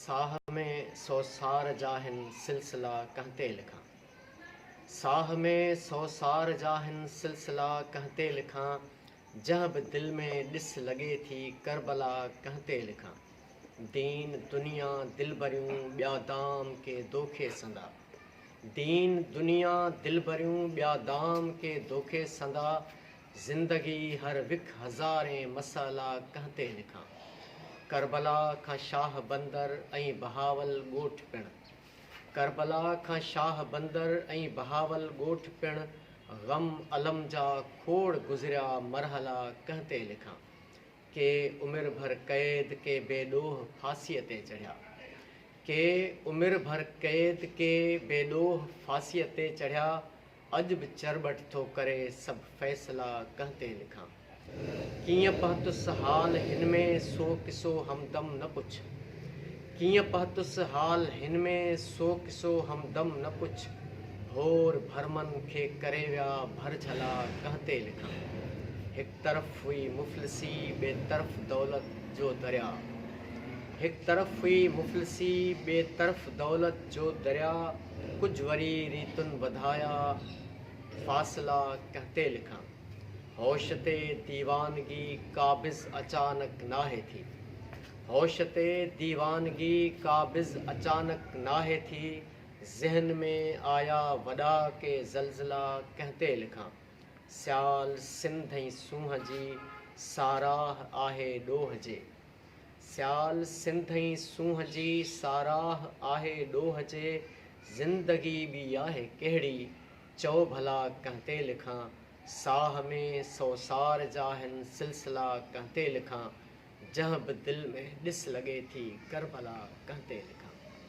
साह में सौ सार जाहिन सिलसिला कहते लिखां। साह में सौ सार जाहिन सिलसिला कहते लिखां। जह बि दिल में ॾिस लॻे थी करबला कहते लिखां। दीन दुनिया दिल भरियूं ॿिया दाम के दोखे संदा। दीन दुनिया दिल भरियूं ॿिया दाम के दोखे संदा। ज़िंदगी हर विख हज़ारे मसाला कहते लिखां। करबला खां शाह बंदर ऐं बहावल ॻोठ पिण। करबला खां शाह बंदर ऐं बहावल ॻोठ पिण। ग़म अलम जा खोड़ गुज़रिया मरहला कहते लिखां। के उमिरि भर क़ैद के बेॾोह फांसीअ ते चढ़िया। के उमिरि भर क़ैद के बेॾोह फांसीअ ते चढ़िया। अॼु बि चरबट थो करे सभु फ़ैसिला कहते लिखां। कीअं पहुतुस हाल हिन में सो किसो हमदम न पुछ। कीअं पहुतुस हाल हिन में सो किसो हमदम न पुछ। होर भरमन खे करे विया भरझला कहते लिखां। हिक तरफ़ हुई मुफ़लिसी ॿिए तरफ़ दौलत जो दरिया। हिक तरफ़ हुई मुफ़लिसी ॿिए तरफ़ दौलत जो दरिया। कुझु वरी रीतुनि वधाया फ़ासिला कहते लिखां। होश ते दीवानगी काबिज़ अचानक नाहे थी। होश ते दीवानगी काबिज़ अचानक नाहे थी। ज़हन में आया वॾा के ज़लज़ला कहते लिखां। सियाल सिंध ऐं सूंहं जी साराह आहे ॾोह जे। सियाल सिंध ऐं सूंहं जी साराह आहे ॾोह जे। ज़िंदगी बि आहे कहिड़ी चओ भला कहते लिखां। साह में सौ सार जाहिन सिलसिला कहते लिखां। जह बि दिल में ॾिस लॻे थी करबला कहते लिखां।